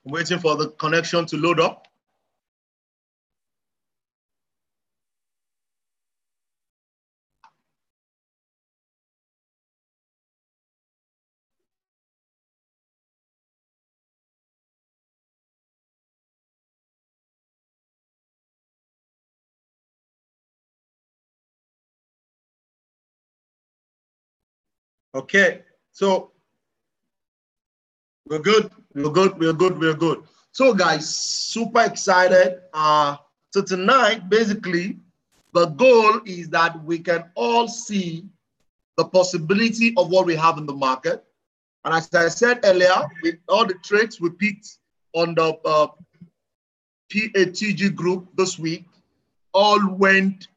I'm waiting for the connection to load up. Okay, so we're good. We're good. So guys, super excited. So tonight, basically, the goal is that we can all see the possibility of what we have in the market. And as I said earlier, with all the trades we picked on the PATG group this week, all went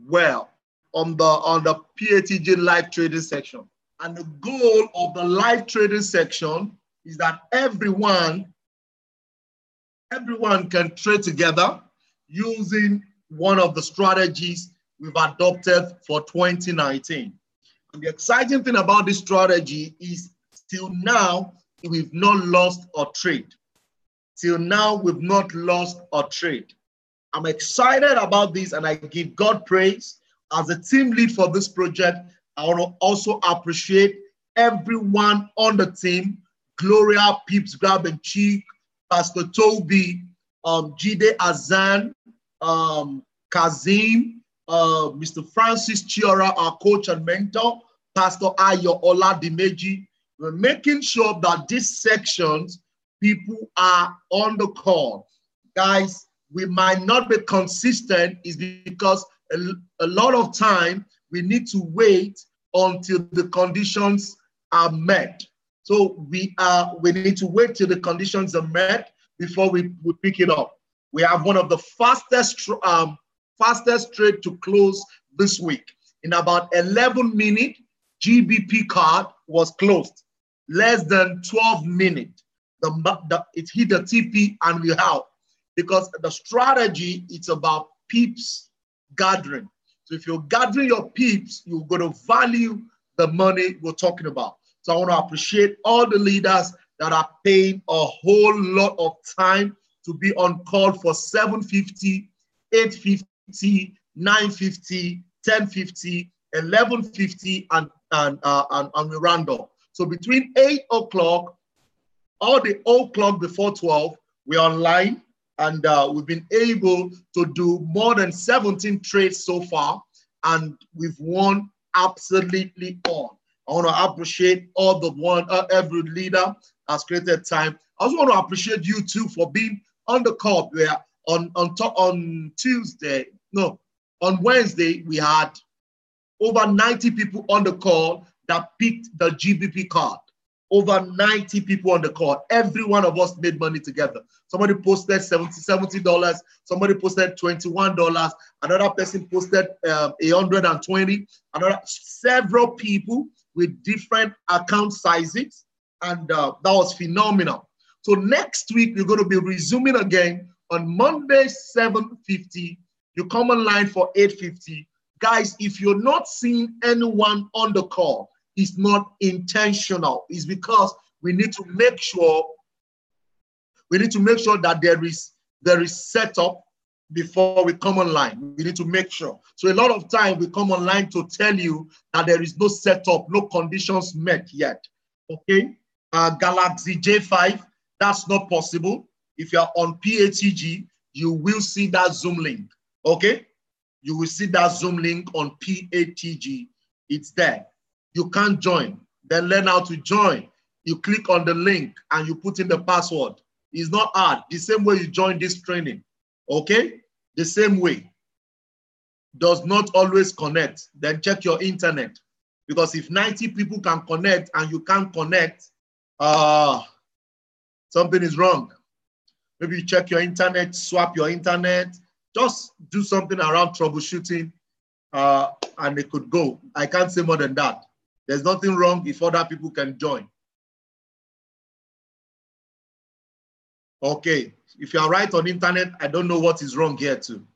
well on the PATG live trading section. And the goal of the live trading section is that everyone can trade together using one of the strategies we've adopted for 2019. And the exciting thing about this strategy is till now, we've not lost a trade. Till now, we've not lost a trade. I'm excited about this and I give God praise. As a team lead for this project, I want to also appreciate everyone on the team. Gloria, Pips, Grab and Cheek, Pastor Toby, Jide Azan, Kazim, Mr. Francis Chiora, our coach and mentor, Pastor Ayo Oladimeji. We're making sure that these sections, people are on the call. Guys, we might not be consistent is because a lot of time we need to wait until the conditions are met. So we need to wait till the conditions are met before we pick it up. We have one of the fastest trade to close this week. In about 11 minutes, GBP card was closed. Less than 12 minutes, it hit the TP and we out. Because the strategy, it's about peeps gathering. So if you're gathering your peeps, you're going to value the money we're talking about. So I want to appreciate all the leaders that are paying a whole lot of time to be on call for 7:50, 8:50, 9:50, 10:50, 11:50, and we round up. So between 8 o'clock, all the o'clock before 12, we're online. And we've been able to do more than 17 trades so far, and we've won absolutely all. I want to appreciate all every leader has created time. I also want to appreciate you too for being on the call. Where on Wednesday we had over 90 people on the call that picked the GBP card. Over 90 people on the call. Every one of us made money together. Somebody posted $70. Somebody posted $21. Another person posted 120. Several people with different account sizes. And that was phenomenal. So next week, we're going to be resuming again on Monday, 7:50. You come online for 8:50. Guys, if you're not seeing anyone on the call, it's not intentional. It's because we need to make sure that there is setup before we come online. We need to make sure. So a lot of time we come online to tell you that there is no setup, no conditions met yet. Okay, Galaxy J5, that's not possible. If you're on PATG, you will see that Zoom link. Okay, you will see that Zoom link on PATG. It's there. You can't join. Then learn how to join. You click on the link and you put in the password. It's not hard. The same way you join this training. Okay? The same way. Does not always connect. Then check your internet. Because if 90 people can connect and you can't connect, something is wrong. Maybe you check your internet, swap your internet. Just do something around troubleshooting and it could go. I can't say more than that. There's nothing wrong if other people can join. Okay, if you are right on internet, I don't know what is wrong here too.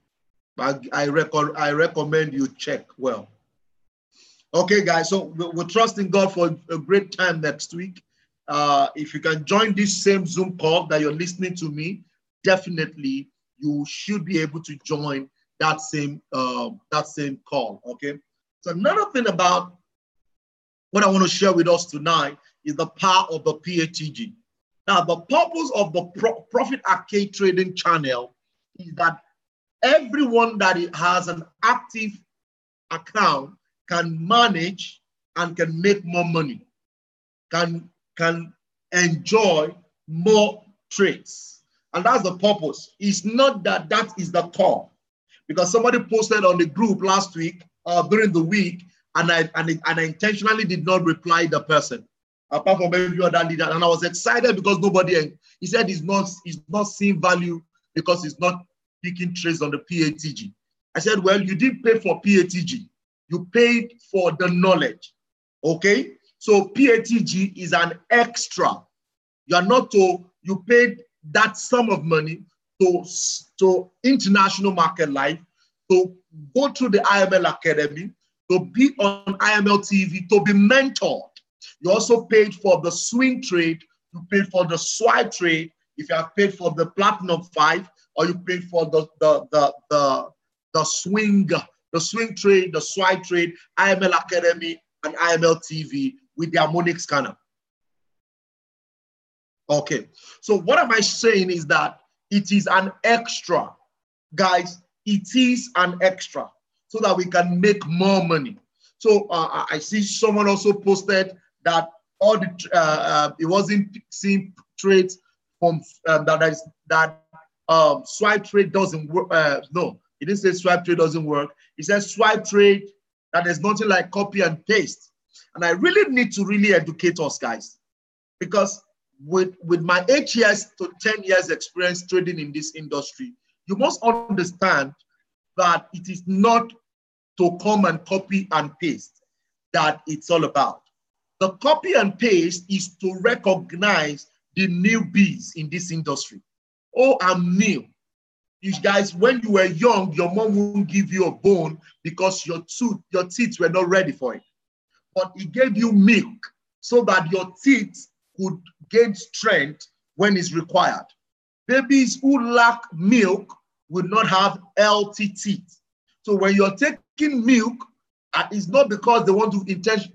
But I recommend you check well. Okay, guys, so we're trusting God for a great time next week. if you can join this same Zoom call that you're listening to me, definitely you should be able to join that same call. Okay. So another thing about what I want to share with us tonight is the power of the PATG. Now, the purpose of the Profit Arcade trading channel is that everyone that has an active account can manage and can make more money, can enjoy more trades. And that's the purpose. It's not that that is the core. Because somebody posted on the group last week, during the week, and I intentionally did not reply the person, apart from every other leader. And I was excited because he said he's not seeing value because he's not picking trades on the PATG. I said, well, you did pay for PATG. You paid for the knowledge, okay? So PATG is an extra. You paid that sum of money to International Market Life, to go through the IML Academy, to be on IML TV, to be mentored. You also paid for the swing trade, you paid for the swipe trade, if you have paid for the Platinum 5, or you paid for the swing trade, the swipe trade, IML Academy, and IML TV with the harmonic scanner. Okay, so what am I saying is that it is an extra. Guys, it is an extra so that we can make more money. So I see someone also posted that all the it wasn't seeing trades from swipe trade doesn't work. No, he didn't say swipe trade doesn't work. He says swipe trade, that there's nothing like copy and paste. And I really need to really educate us, guys, because with my 8 years to 10 years experience trading in this industry, you must understand that it is not to come and copy and paste that it's all about. The copy and paste is to recognize the newbies in this industry. Oh, I'm new. You guys, when you were young, your mom wouldn't give you a bone because your teeth were not ready for it. But he gave you milk so that your teeth could gain strength when it's required. Babies who lack milk will not have healthy teeth. So when you're taking milk, it's not because they want to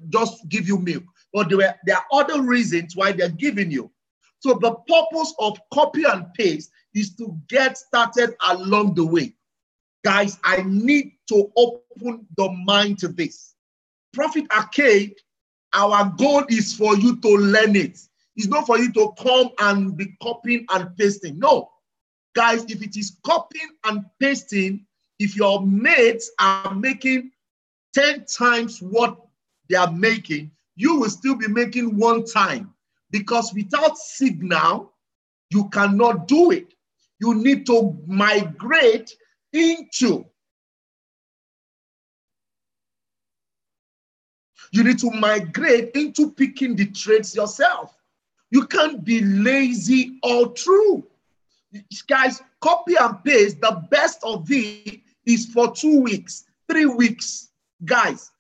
just give you milk, but there are other reasons why they're giving you. So the purpose of copy and paste is to get started along the way. Guys, I need to open the mind to this. Profit Arcade, our goal is for you to learn it. It's not for you to come and be copying and pasting. No. Guys, if it is copying and pasting, if your mates are making 10 times what they are making, you will still be making 1 time. Because without signal, you cannot do it. You need to migrate into. You need to migrate into picking the trades yourself. You can't be lazy all through. Guys, copy and paste, the best of it is for 2 weeks, 3 weeks. Guys,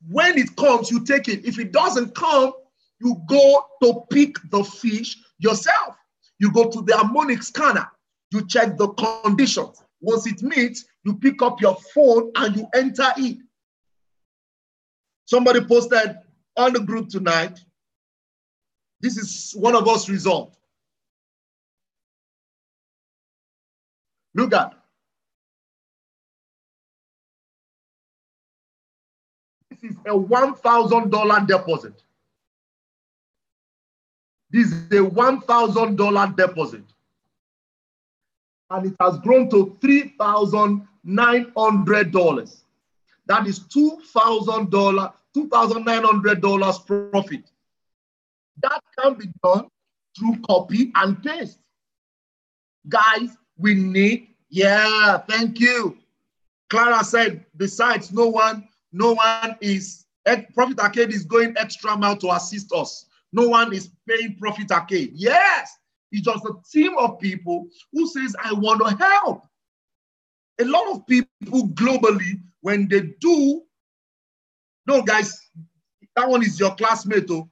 when it comes, you take it. If it doesn't come, you go to pick the fish yourself. You go to the harmonic scanner. You check the conditions. Once it meets, you pick up your phone and you enter it. Somebody posted on the group tonight. This is one of us results. Look at. This is a $1,000 deposit. This is a $1,000 deposit. And it has grown to $3,900. That is $2,900 profit. That can be done through copy and paste. Guys, we need, yeah, thank you. Clara said, besides, no one is, Profit Arcade is going extra mile to assist us. No one is paying Profit Arcade. Yes, it's just a team of people who says, I want to help. A lot of people globally, when they do, no, guys, that one is your classmate. Oh.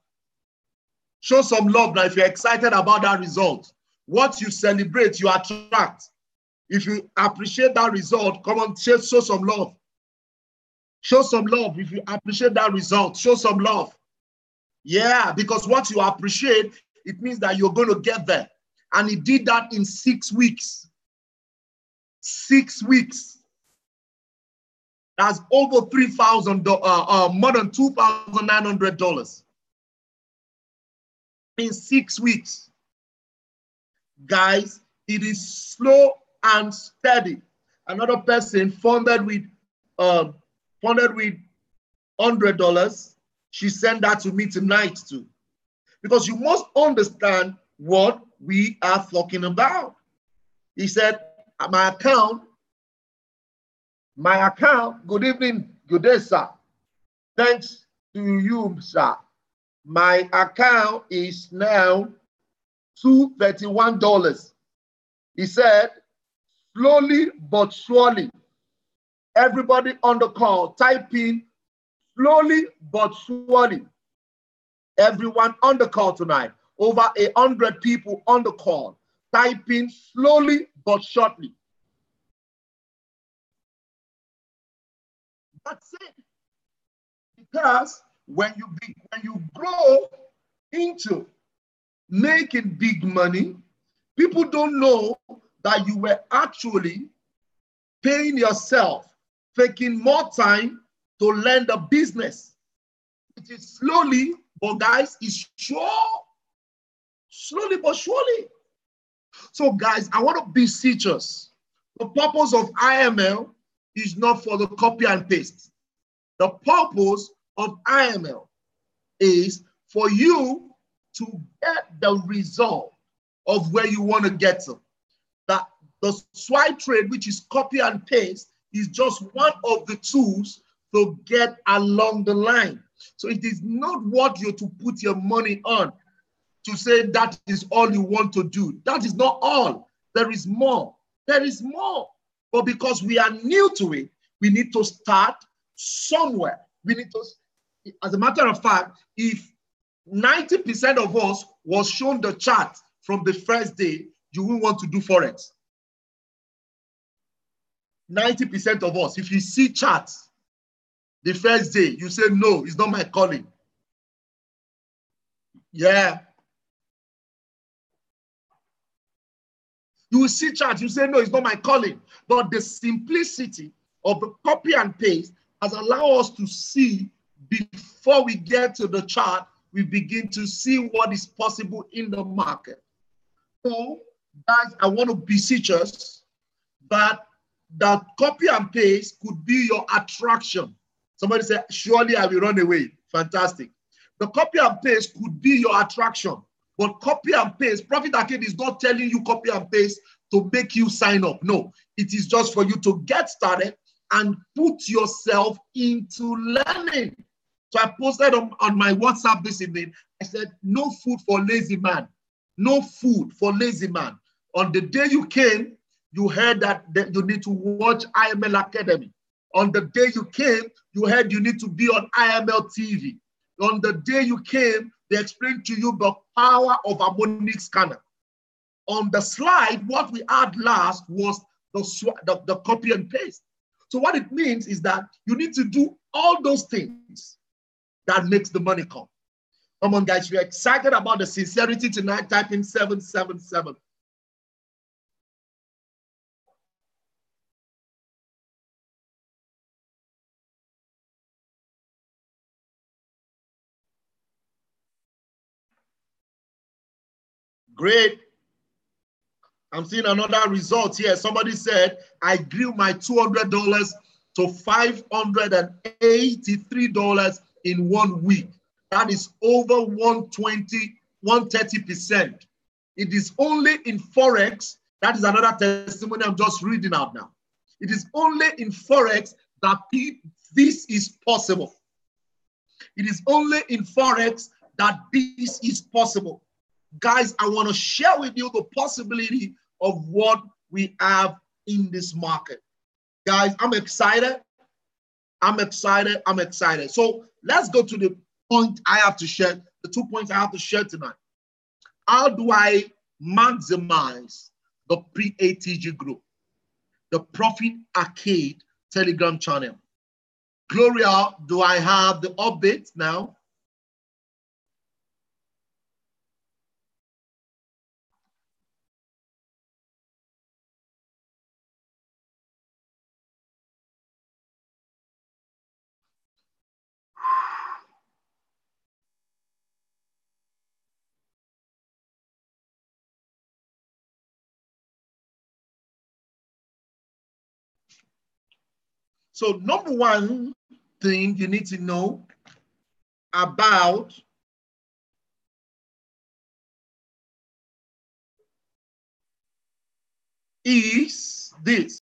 Show some love now if you're excited about that result. What you celebrate, you attract. If you appreciate that result, come on, show some love. Show some love. If you appreciate that result, show some love. Yeah, because what you appreciate, it means that you're going to get there. And he did that in 6 weeks. 6 weeks. That's over $3,000, more than $2,900 in 6 weeks. Guys, it is slow and steady. Another person funded with $100. She sent that to me tonight too. Because you must understand what we are talking about. He said, my account, good evening, good day, sir. Thanks to you, sir. My account is now $231. He said, slowly but surely, everybody on the call, type in slowly but surely. Everyone on the call tonight, over 100 people on the call, type in slowly but surely. That's it. Because when you grow into making big money, people don't know that you were actually paying yourself, taking more time to learn the business. It is slowly, but guys, it's sure. Slowly but surely. So guys, I want to beseech us. The purpose of IML is not for the copy and paste. The purpose of IML is for you to get the result of where you want to get to. That the swipe trade, which is copy and paste, is just one of the tools to get along the line. So it is not what you're to put your money on to say that is all you want to do. That is not all. There is more. There is more. But because we are new to it, we need to start somewhere. We need to, as a matter of fact, if 90% of us was shown the chart from the first day, you will want to do Forex. 90% of us, if you see charts the first day, you say, no, it's not my calling. Yeah. You will see charts, you say, no, it's not my calling. But the simplicity of the copy and paste has allowed us to see before we get to the chart, we begin to see what is possible in the market. So, guys, I want to beseech us that copy and paste could be your attraction. Somebody said, surely I will run away. Fantastic. The copy and paste could be your attraction. But copy and paste, Profit Arcade is not telling you copy and paste to make you sign up. No, it is just for you to get started and put yourself into learning. So I posted on my WhatsApp this evening. I said, no food for lazy man. No food for lazy man. On the day you came, you heard that you need to watch IML Academy. On the day you came, you heard you need to be on IML TV. On the day you came, they explained to you the power of harmonic scanner. On the slide, what we had last was the copy and paste. So what it means is that you need to do all those things that makes the money come. Come on, guys, you're excited about the sincerity tonight. Type in 777. Great. I'm seeing another result here. Somebody said, I grew my $200 to $583 in 1 week. That is over 130%. It is only in Forex. That is another testimony I'm just reading out now. It is only in Forex that this is possible. It is only in Forex that this is possible. Guys, I want to share with you the possibility of what we have in this market. Guys, I'm excited. I'm excited. I'm excited. So let's go to the point I have to share. the 2 points I have to share tonight. How do I maximize the PATG group, the Profit Arcade Telegram channel? Gloria, do I have the update now? So number one thing you need to know about is this.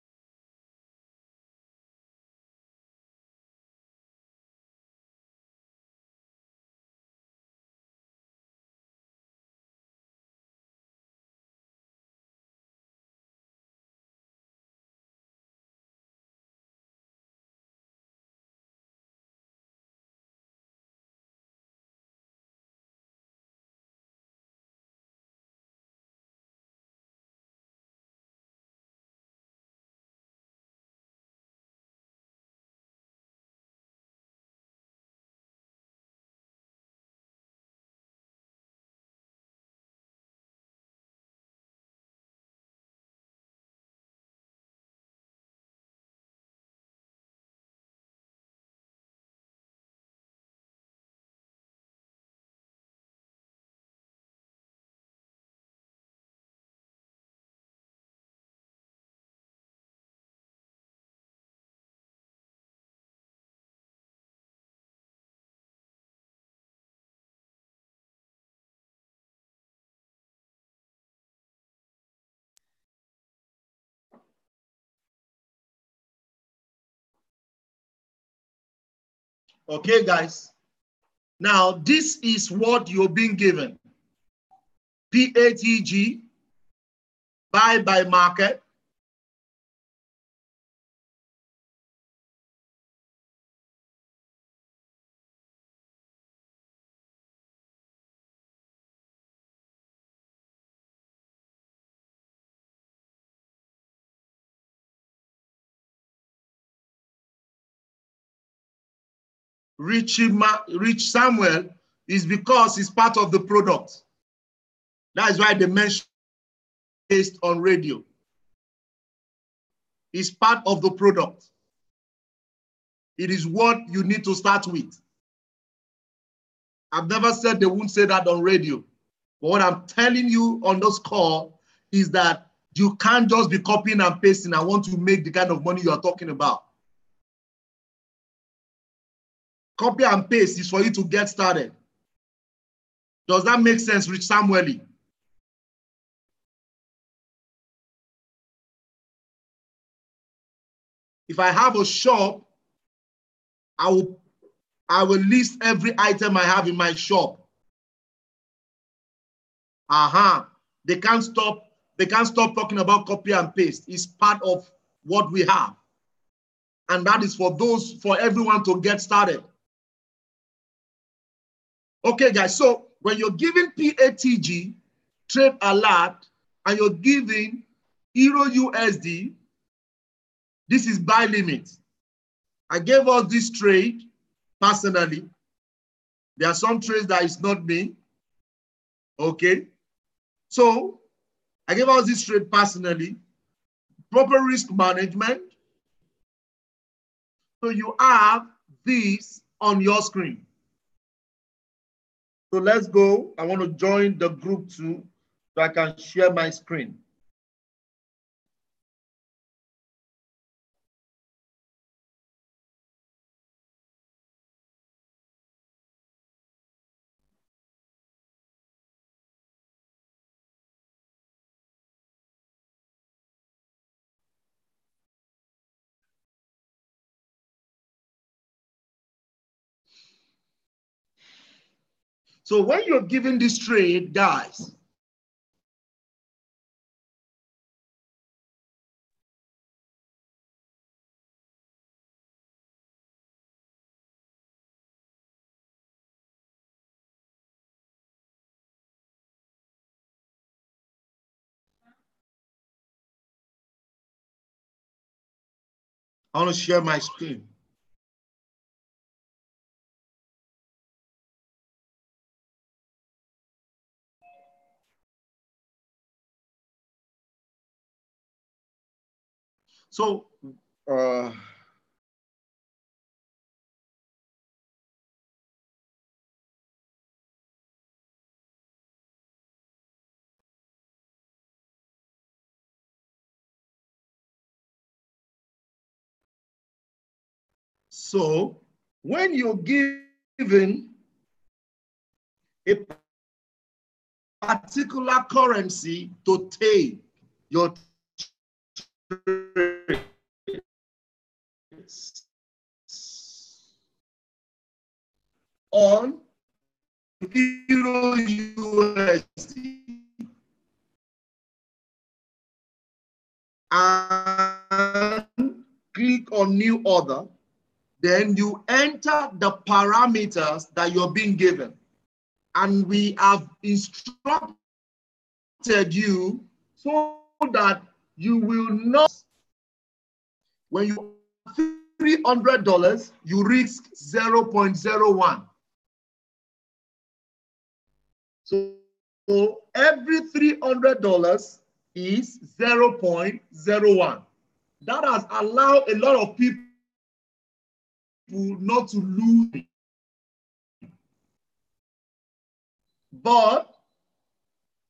Okay, guys. Now, this is what you're being given. PATG, buy by market. Rich Samuel is because it's part of the product. That is why they mention based on radio. It's part of the product. It is what you need to start with. I've never said they won't say that on radio. But what I'm telling you on this call is that you can't just be copying and pasting. I want to make the kind of money you are talking about. Copy and paste is for you to get started. Does that make sense, Rich Samueli? If I have a shop, I will list every item I have in my shop. They can't stop talking about copy and paste. It's part of what we have. And that is for everyone to get started. Okay, guys, so when you're giving PATG, trade alert, and you're giving Euro USD, this is buy limit. I gave us this trade personally. There are some trades that is not me. Okay. So I gave us this trade personally. Proper risk management. So you have this on your screen. So let's go. I want to join the group too, so I can share my screen. So when you're giving this trade, guys, I want to share my screen. So, when you're given a particular currency to take your trades on Euro USD and click on new order, then you enter the parameters that you're being given. And we have instructed you so that you will not, when you $300, you risk 0.01. So every $300 is 0.01. That has allowed a lot of people not to lose. But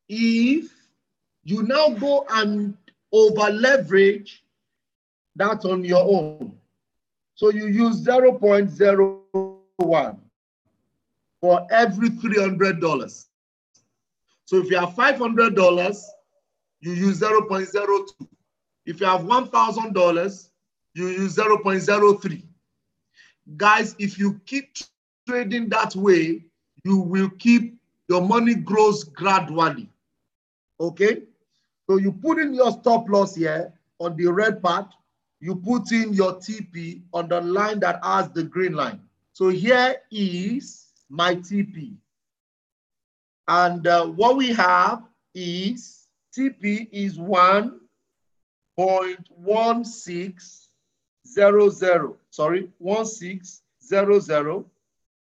if you now go and over leverage, that's on your own. So you use 0.01 for every $300. So if you have $500, you use 0.02. If you have $1,000, you use 0.03. Guys, if you keep trading that way, you will keep your money grows gradually. Okay? So you put in your stop loss here on the red part. You put in your TP on the line that has the green line. So here is my TP. And what we have is TP is 1.1600. Sorry, 1600.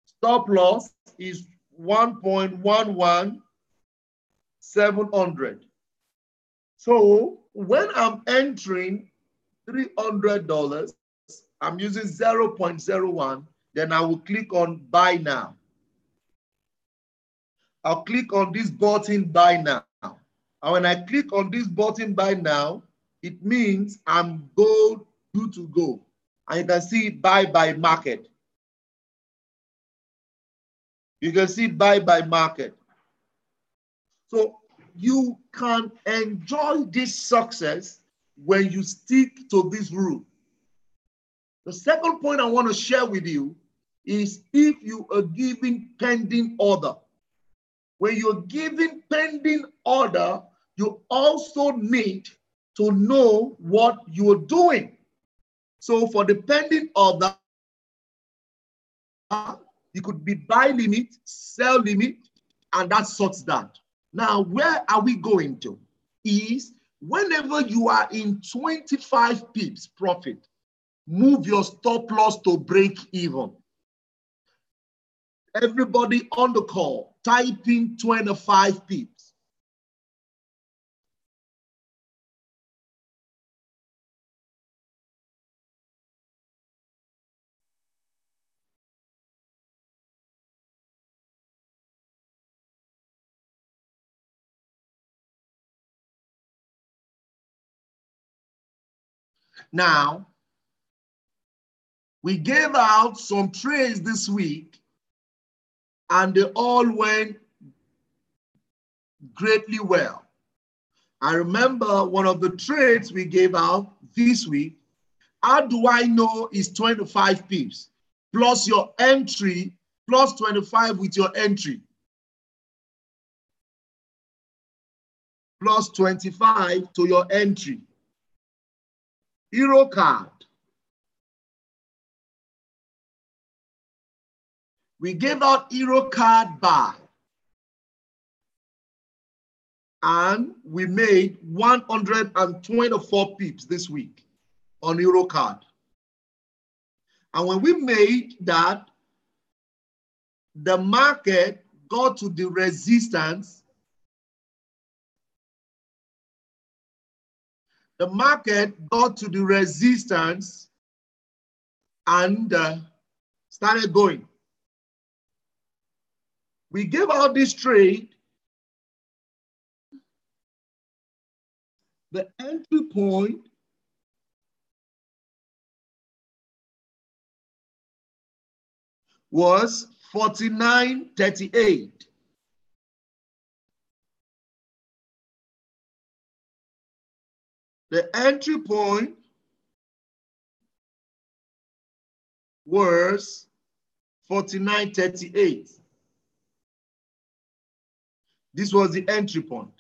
Stop loss is 1.11700. So when I'm entering $300, I'm using 0.01, then I will click on buy now. I'll click on this button buy now. And when I click on this button buy now, it means I'm good to go. And you can see buy by market. You can see buy by market. So you can enjoy this success when you stick to this rule. The second point I want to share with you is if you are giving pending order. When you're giving pending order, you also need to know what you're doing. So for the pending order, you could be buy limit, sell limit, and that sorts that. Now, where are we going to? Is whenever you are in 25 pips profit, move your stop loss to break even. Everybody on the call, type in 25 pips. Now, we gave out some trades this week, and they all went greatly well. I remember one of the trades we gave out this week. How do I know it's 25 pips? Plus your entry, plus 25 with your entry. Plus 25 to your entry. Euro card. We gave out Euro card buy. And we made 124 pips this week on Euro card. And when we made that, the market got to the resistance. The market got to the resistance and started going. We gave out this trade. The entry point was 49.38. The entry point was 49.38. This was the entry point.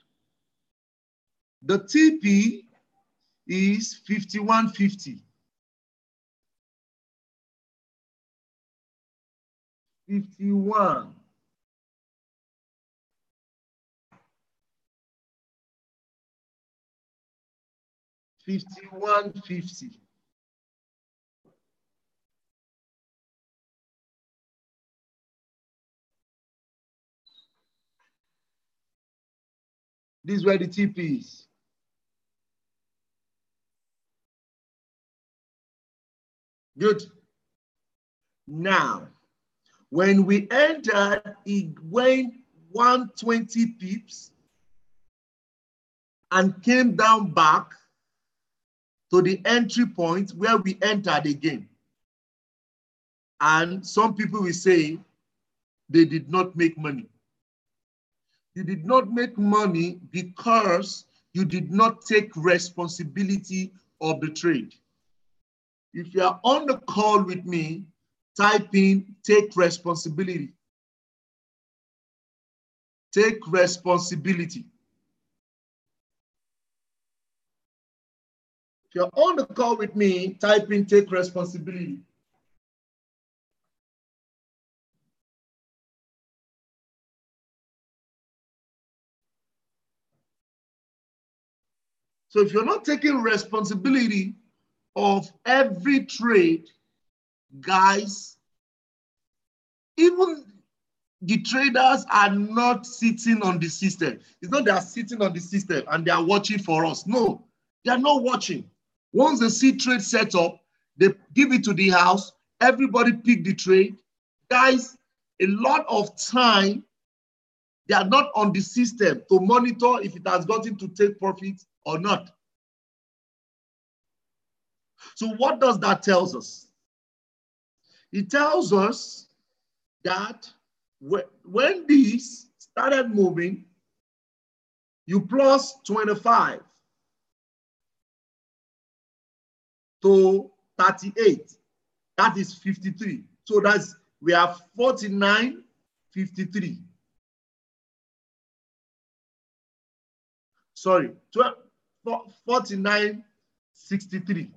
The TP is 51.50. 51. $51.50. This is where the TP is. Good. Now, when we entered, it went 120 pips and came down back to the entry point where we entered again. And some people will say they did not make money. You did not make money because you did not take responsibility of the trade. If you are on the call with me, type in take responsibility. Take responsibility. If you're on the call with me, type in take responsibility. So if you're not taking responsibility of every trade, guys, even the traders are not sitting on the system. It's not they are sitting on the system and they are watching for us. No, they are not watching. Once they see trade set up, they give it to the house, everybody pick the trade. Guys, a lot of time, they are not on the system to monitor if it has gotten to take profit or not. So what does that tell us? It tells us that when these started moving, you plus 25 to 38, that is 53. So that's, we have 49.53. Sorry, 49.63.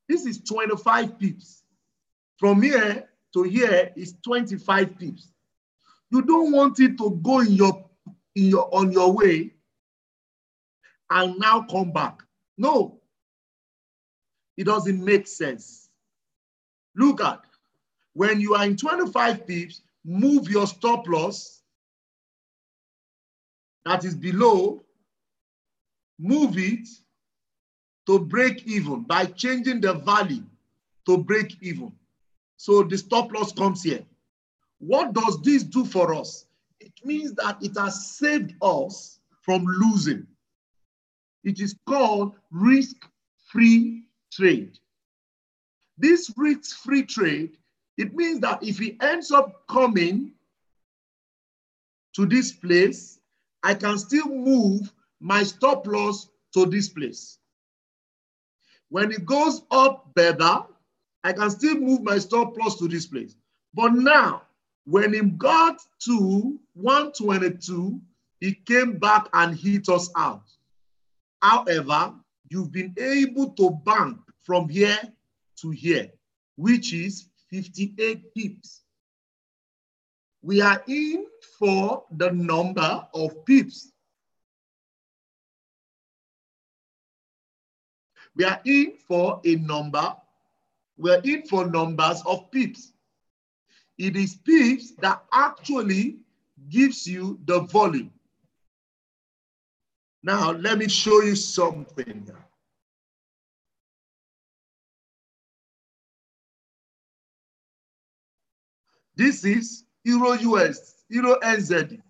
This is 25 pips. From here to here is 25 pips. You don't want it to go on your way and now come back. No, it doesn't make sense. Look at, when you are in 25 pips, move your stop loss that is below, move it to break even by changing the value to break even. So the stop loss comes here. What does this do for us? It means that it has saved us from losing. It is called risk-free trade. This risk-free trade, it means that if it ends up coming to this place, I can still move my stop loss to this place. When it goes up better, I can still move my stop loss to this place. But now, when it got to 122, it came back and hit us out. However, you've been able to bank from here to here, which is 58 pips. We are in for the number of pips. We are in for a number We're in for numbers of pips. It is pips that actually gives you the volume. Now, let me show you something. This is Euro US, Euro NZ.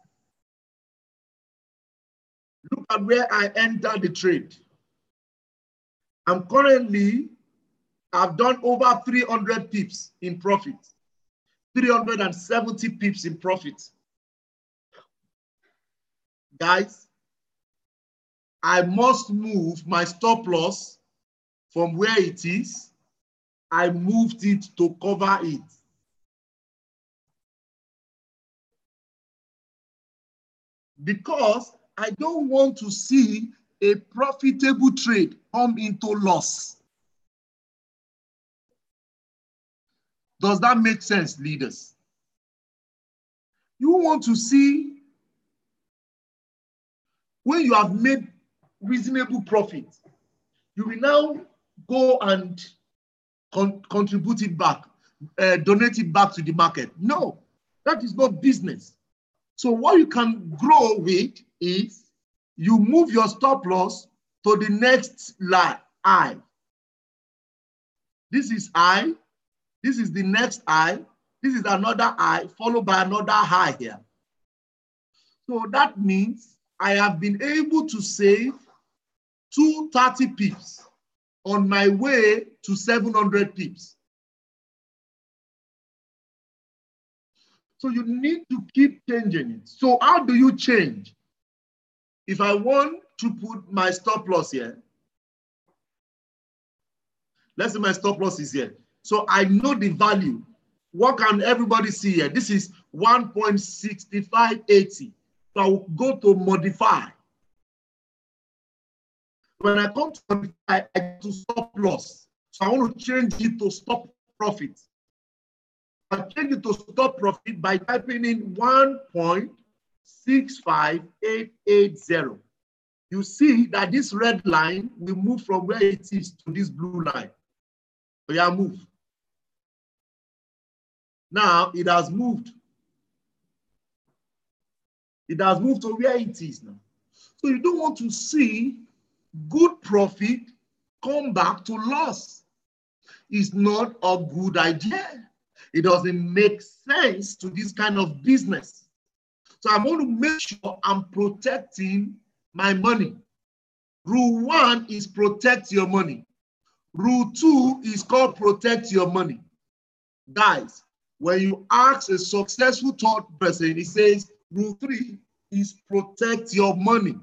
Look at where I entered the trade. I've done over 300 pips in profit, 370 pips in profit. Guys, I must move my stop loss from where it is. I moved it to cover it. Because I don't want to see a profitable trade come into loss. Does that make sense, leaders? You want to see when you have made reasonable profit, you will now go and contribute it back, donate it back to the market. No, that is not business. So what you can grow with is you move your stop loss to the next line, I. This is I. This is the next I. This is another I, followed by another high here. So that means I have been able to save 230 pips on my way to 700 pips. So you need to keep changing it. So how do you change? If I want to put my stop loss here, let's say my stop loss is here. So I know the value. What can everybody see here? This is 1.6580. So I will go to modify. When I come to modify, I to stop loss. So I want to change it to stop profit. I change it to stop profit by typing in 1.65880. You see that this red line will move from where it is to this blue line. So yeah, move. Now it has moved. It has moved to where it is now. So you don't want to see good profit come back to loss. It's not a good idea. It doesn't make sense to this kind of business. So I want to make sure I'm protecting my money. Rule 1 is protect your money. Rule 2 is called protect your money. Guys, when you ask a successful third person, he says, rule 3 is protect your money.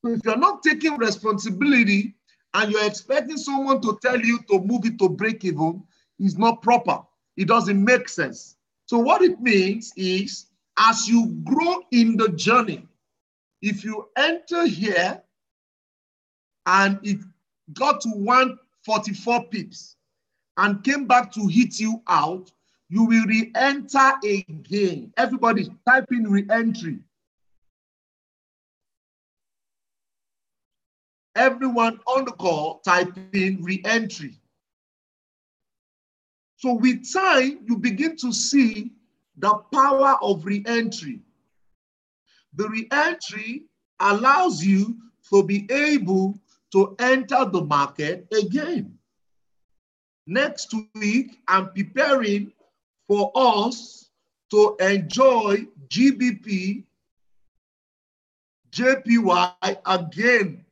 So if you're not taking responsibility and you're expecting someone to tell you to move it to break even, it's not proper. It doesn't make sense. So what it means is, as you grow in the journey, if you enter here and it got to 144 pips and came back to hit you out, you will re-enter again. Everybody type in re-entry. Everyone on the call type in re-entry. So with time, you begin to see the power of re-entry. The re-entry allows you to be able to enter the market again. Next week, I'm preparing for us to enjoy GBP, JPY again.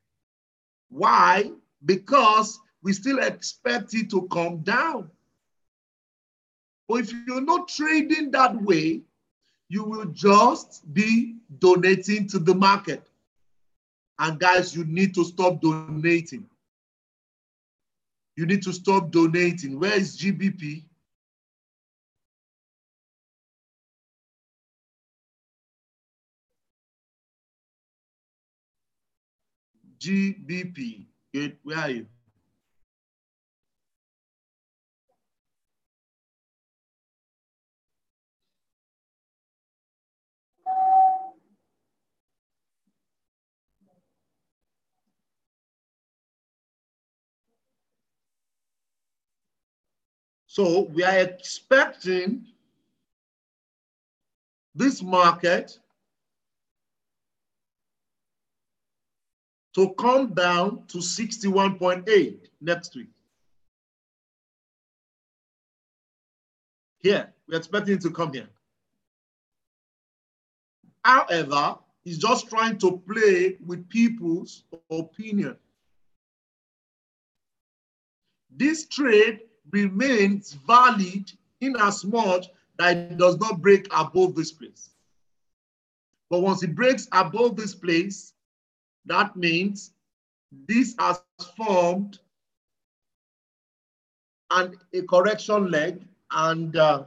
Why? Because we still expect it to come down. But if you're not trading that way, you will just be donating to the market. And guys, you need to stop donating. You need to stop donating. Where is GBP? GBP. Good. Where are you? So we are expecting this market to come down to 61.8 next week. Here, we're expecting it to come here. However, he's just trying to play with people's opinion. This trade remains valid in as much that it does not break above this place. But once it breaks above this place, that means this has formed a correction leg and a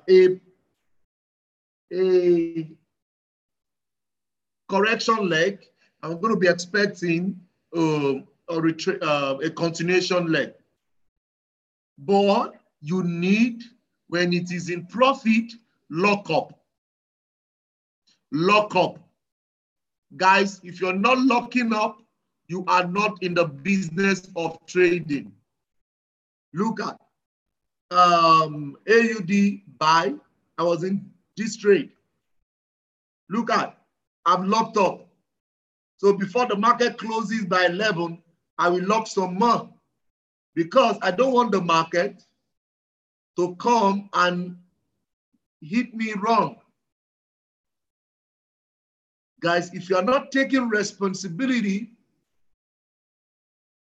correction leg. I'm going to be expecting a continuation leg. But you need, when it is in profit, lock up. Lock up. Guys, if you're not locking up, you are not in the business of trading. Look at AUD buy. I was in this trade. Look at, I'm locked up. So before the market closes by 11, I will lock some more because I don't want the market to come and hit me wrong. Guys, if you're not taking responsibility,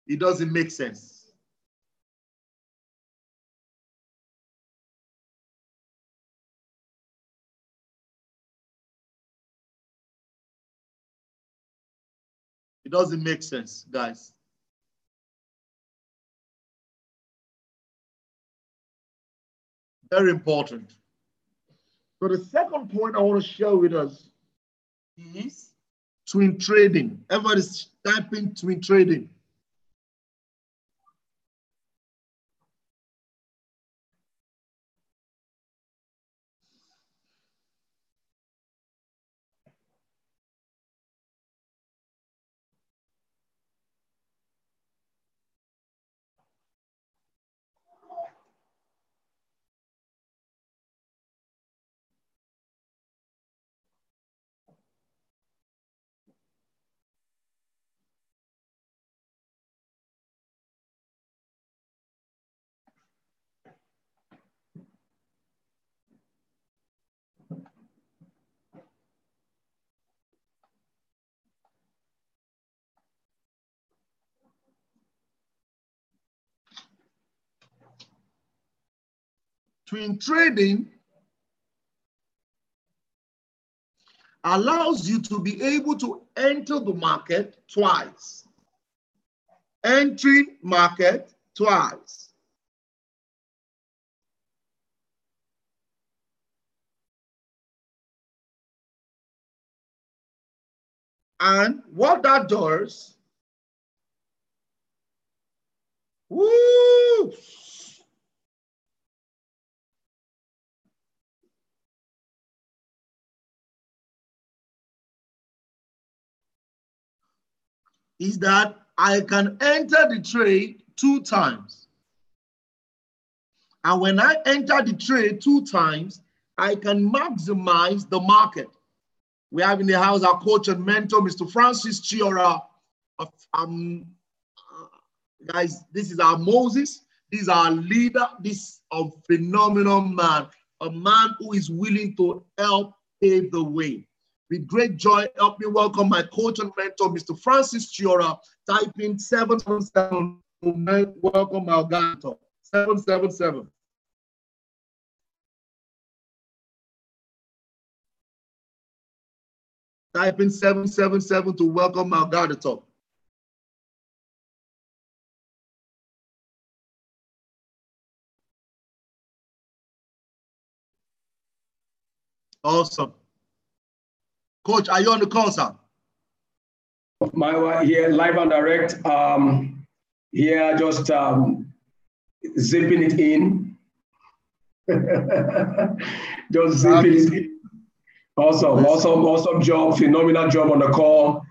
it doesn't make sense. It doesn't make sense, guys. Very important. So the second point I want to share with us is twin trading. Everybody's typing twin trading. Twin trading allows you to be able to enter the market twice. Entering market twice. And what that does, woo, is that I can enter the trade 2 times. And when I enter the trade 2 times, I can maximize the market. We have in the house our coach and mentor, Mr. Francis Chiora. Guys, this is our Moses. This is our leader. This is a phenomenal man, a man who is willing to help pave the way. With great joy, help me welcome my coach and mentor, Mr. Francis Chiora. Type in 777 to welcome our guy. 777. Type in 777 to welcome our guy to talk. Awesome. Coach, are you on the call, sir? My here, live and direct. Here, just zipping it in. Just zipping it in. Awesome job, phenomenal job on the call.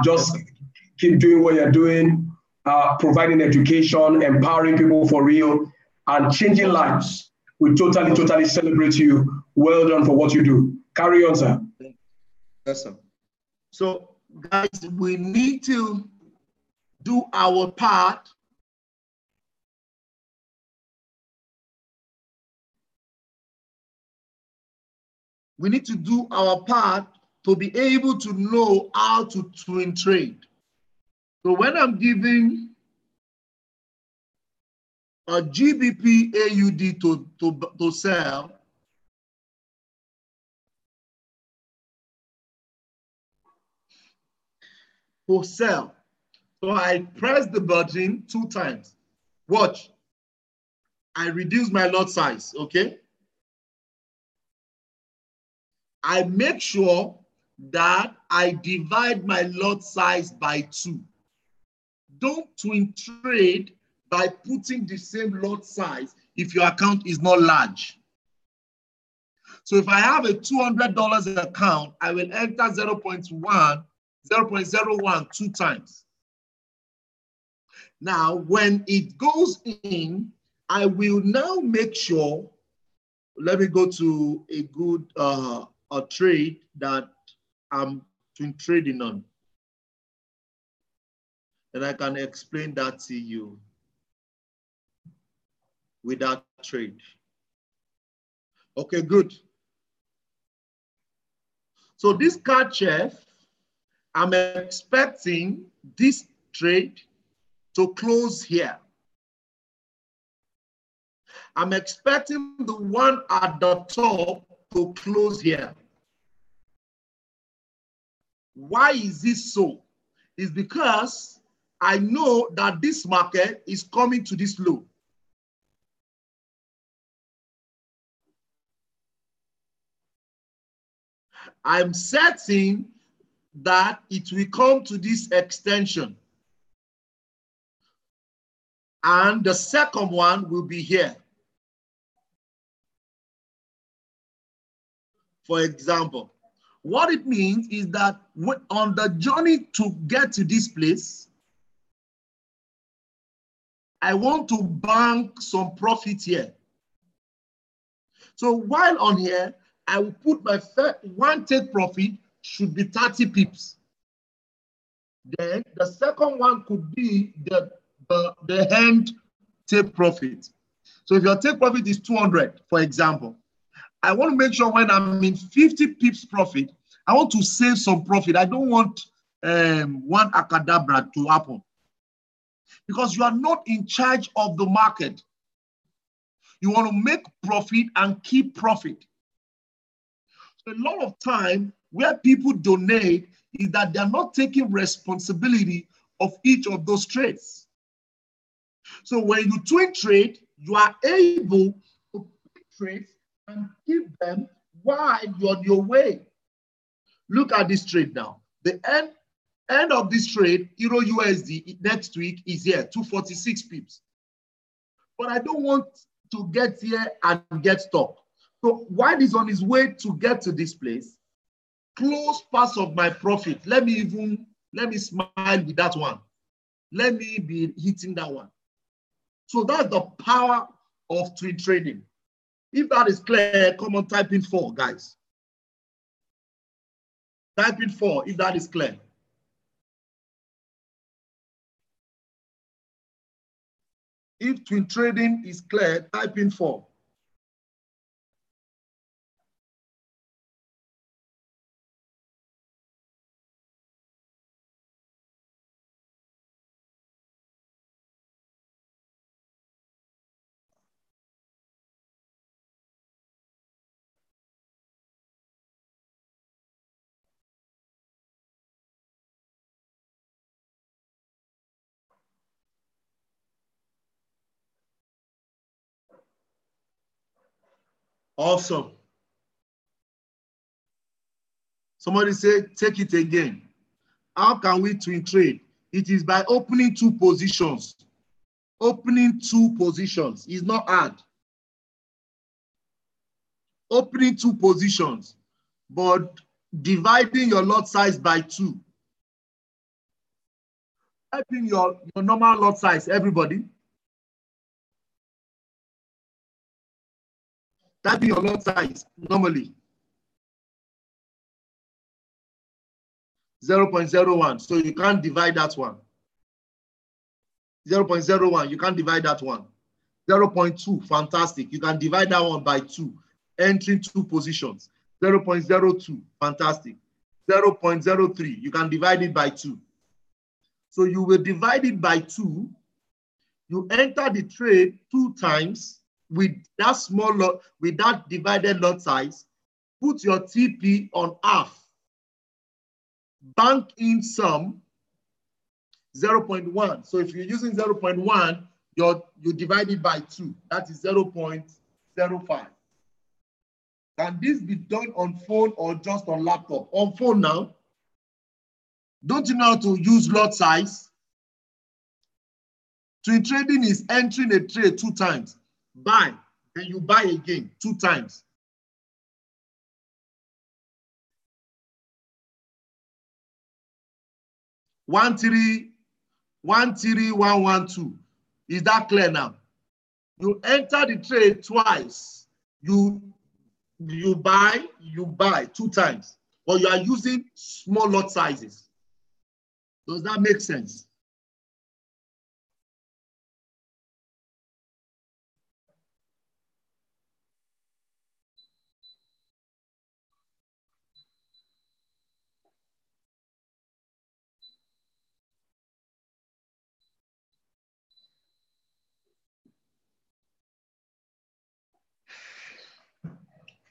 Just keep doing what you're doing, providing education, empowering people for real. and changing lives. We totally celebrate you. Well done for what you do. Carry on, sir. Yes, sir. So, guys, we need to do our part. We need to do our part to be able to know how to twin trade. So when I'm giving a GBP AUD to sell, so I press the button 2 times. Watch. I reduce my lot size, okay? I make sure that I divide my lot size by 2. Don't twin trade by putting the same lot size if your account is not large. So if I have a $200 account, I will enter 0.01 2 times. Now, when it goes in, I will now make sure, let me go to a good a trade that I'm twin trading on. And I can explain that to you with that trade. Okay, good. So this card chef, I'm expecting this trade to close here. I'm expecting the one at the top to close here. Why is this so? It's because I know that this market is coming to this low. I'm certain that it will come to this extension. And the second one will be here. For example, what it means is that on the journey to get to this place, I want to bank some profit here. So while on here, I will put my one take profit should be 30 pips. Then the second one could be the end take profit. So if your take profit is 200, for example, I want to make sure when I'm in 50 pips profit, I want to save some profit. I don't want one acadabra to happen because you are not in charge of the market. You want to make profit and keep profit. So a lot of time where people donate is that they're not taking responsibility of each of those trades. So when you twin trade, you are able to pick trades and keep them while you're on your way. Look at this trade now. The end of this trade, Euro USD next week is here, 246 pips. But I don't want to get here and get stuck. So while he's on his way to get to this place, close parts of my profit. Let me smile with that one. Let me be hitting that one. So that's the power of twin trading. If that is clear, come on, type in 4, guys. Type in 4 if that is clear. If twin trading is clear, type in 4. Awesome. Somebody say, take it again. How can we twin trade? It is by opening 2 positions. Opening 2 positions is not hard. Opening 2 positions, but dividing your lot size by 2. Type in your normal lot size, everybody. Type in your lot size normally. 0.01. So you can't divide that one. 0.01. You can't divide that one. 0.2. Fantastic. You can divide that one by 2. Entering 2 positions. 0.02. Fantastic. 0.03. You can divide it by 2. So you will divide it by 2. You enter the trade 2 times with that small lot, with that divided lot size. Put your TP on half. Bank in some 0.1. So if you're using 0.1, you divide it by 2. That is 0.05. Can this be done on phone or just on laptop? On phone now. Don't you know how to use lot size? Swing trading is entering a trade 2 times. Buy, then you buy again 2 times. One three, 112. Is that clear now? You enter the trade twice. You buy 2 times. Or you are using small lot sizes. Does that make sense?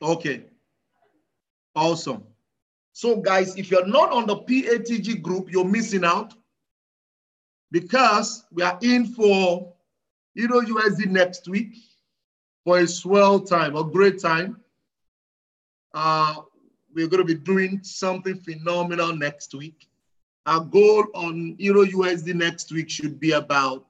Okay, awesome. So guys, if you're not on the PATG group, you're missing out because we are in for Euro USD next week for a swell time, a great time. We're going to be doing something phenomenal next week. Our goal on Euro USD next week should be about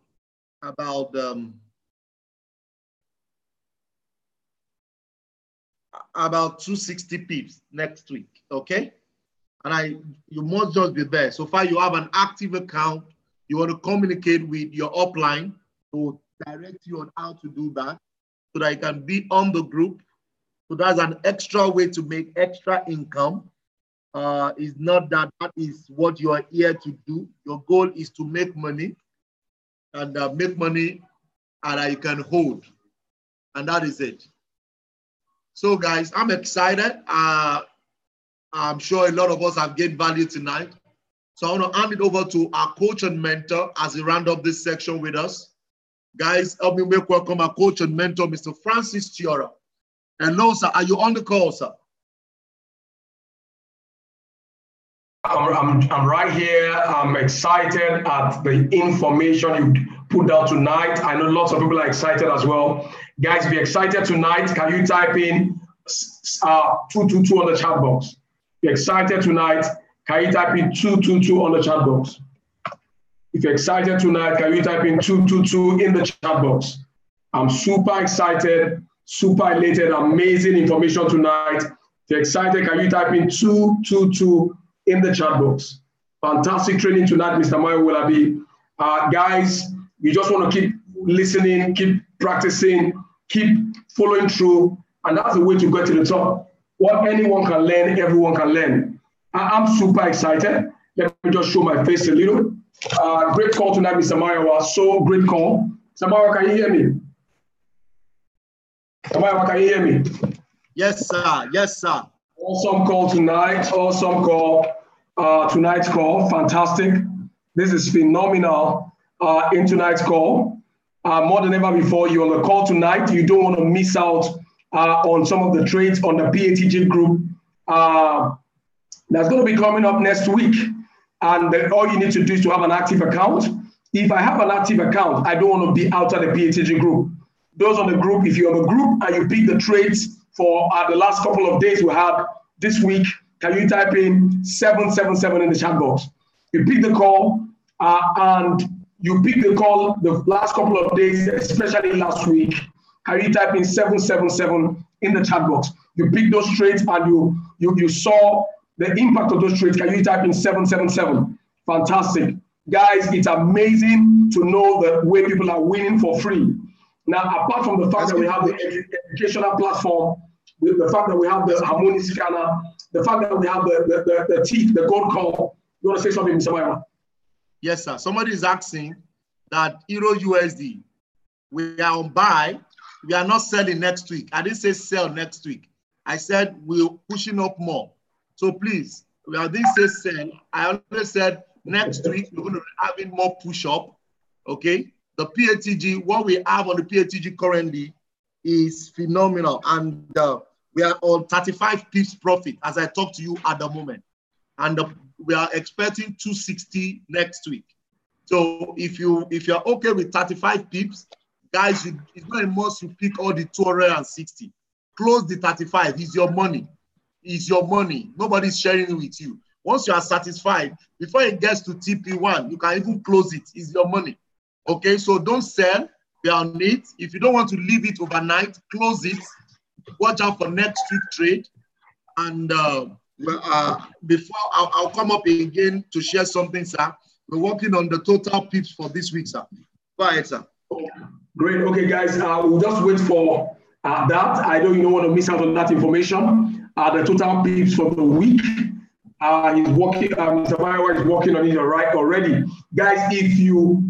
260 pips next week, okay? And you must just be there. So far, you have an active account. You want to communicate with your upline to direct you on how to do that so that you can be on the group. So that's an extra way to make extra income. It's not that is what you are here to do. Your goal is to make money and make money and you can hold. And that is it. So guys, I'm excited. I'm sure a lot of us have gained value tonight. So I want to hand it over to our coach and mentor as he round up this section with us. Guys, help me make welcome our coach and mentor, Mr. Francis Chiora. Hello, sir. Are you on the call, sir? I'm right here. I'm excited at the information you put out tonight. I know lots of people are excited as well. Guys, be excited tonight. Can you type in 222 on the chat box? Be excited tonight. Can you type in 222 on the chat box? If you're excited tonight, can you type in 222 in the chat box? I'm super excited, super elated, amazing information tonight. If you're excited, can you type in 222 in the chat box? Fantastic training tonight, Mr. Mayo Wolabi. Guys, we just want to keep listening, keep practicing, keep following through, and that's the way to get to the top. What anyone can learn, everyone can learn. I'm super excited. Let me just show my face a little. Great call tonight, Mr. Mayo. So great call. Mr. Mayo, can you hear me? Mr. Mayo, can you hear me? Yes, sir. Yes, sir. Awesome call tonight. Awesome call. Tonight's call. Fantastic. This is phenomenal in tonight's call. More than ever before, you're on the call tonight. You don't want to miss out on some of the trades on the PATG group. That's going to be coming up next week. And all you need to do is to have an active account. If I have an active account, I don't want to be out of the PATG group. Those on the group, if you're on the group and you pick the trades for the last couple of days we had this week, can you type in 777 in the chat box? You pick the call and you pick the call the last couple of days, especially last week. Can you type in 777 in the chat box? You pick those trades and you saw the impact of those trades. Can you type in 777? Fantastic. Guys, it's amazing to know the way people are winning for free. Now, apart from the fact that we have the educational platform, with the fact that we have the harmonic scanner, the fact that we have the teeth, the gold call, you want to say something, Mr. Myra? Yes, sir. Somebody is asking that Euro USD, we are on buy. We are not selling next week. I didn't say sell next week. I said we're pushing up more. So please, I didn't say sell. I always said next week we're going to be having more push up. Okay. The PATG, what we have on the PATG currently is phenomenal. And we are on 35 pips profit as I talk to you at the moment. And we are expecting 260 next week. So if you're okay with 35 pips, guys, it's not a must to pick all the 260. Close the 35. It's your money. It's your money. Nobody's sharing it with you. Once you are satisfied, before it gets to TP1, you can even close it. It's your money. Okay, so don't sell. Be on it. If you don't want to leave it overnight, close it. Watch out for next week trade. And before I'll come up again to share something, sir. We're working on the total pips for this week, sir. Go ahead, sir. Great. Okay, guys, we'll just wait for that. I know you don't want to miss out on that information. The total pips for the week. He's working. Mr. Myra is working on it already. Guys, if you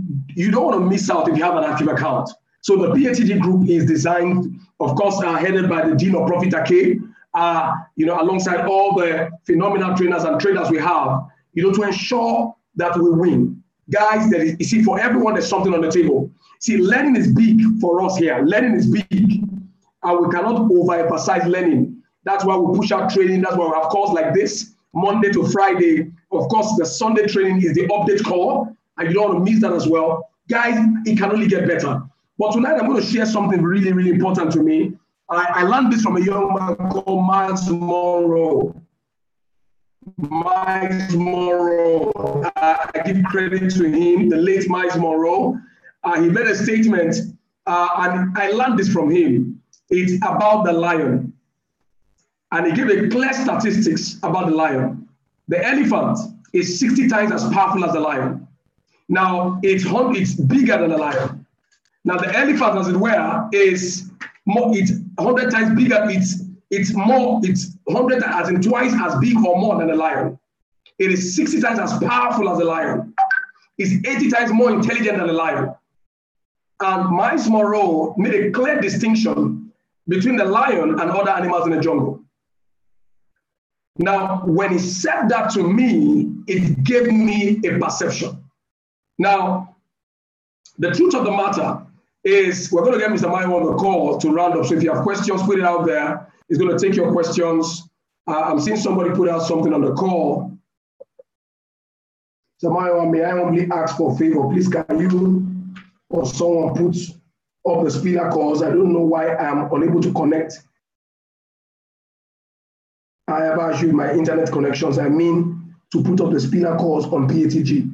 don't want to miss out if you have an active account. So the PATG group is designed, of course, headed by the Dean of Profit Ake, alongside all the phenomenal trainers and traders we have, to ensure that we win. Guys, you see, for everyone, there's something on the table. See, learning is big for us here. Learning is big. And we cannot overemphasize learning. That's why we push out training. That's why we have calls like this, Monday to Friday. Of course, the Sunday training is the update call, and you don't want to miss that as well. Guys, it can only get better. But tonight, I'm going to share something really, really important to me. I learned this from a young man called Miles Monroe. Miles Monroe. I give credit to him, the late Miles Monroe. He made a statement, and I learned this from him. It's about the lion. And he gave a clear statistics about the lion. The elephant is 60 times as powerful as the lion. Now, it's bigger than the lion. Now, the elephant, as it were, is more, it's 100 times bigger. It's 100 as in twice as big or more than the lion. It is 60 times as powerful as the lion. It's 80 times more intelligent than the lion. And Miles Monroe made a clear distinction between the lion and other animals in the jungle. Now, when he said that to me, it gave me a perception. Now, the truth of the matter is we're going to get Mr. Myra on the call to round up. So if you have questions, put it out there. He's going to take your questions. I'm seeing somebody put out something on the call. Mr. Myra, may I humbly ask for a favor? Please, can you or someone put up the speaker calls? I don't know why I'm unable to connect. I have issued my internet connections. I mean to put up the speaker calls on PATG.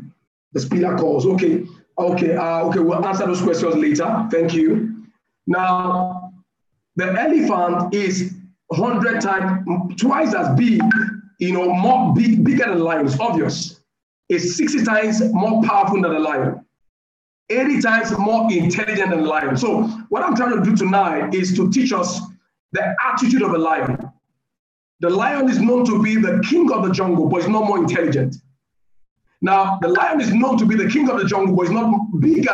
The speaker calls. Okay. We'll answer those questions later. Thank you. Now, the elephant is 100 times, twice as big, bigger than the lion. It's obvious. It's 60 times more powerful than the lion. 80 times more intelligent than the lion. So what I'm trying to do tonight is to teach us the attitude of a lion. The lion is known to be the king of the jungle, but it's not more intelligent. Now, the lion is known to be the king of the jungle, but it's not bigger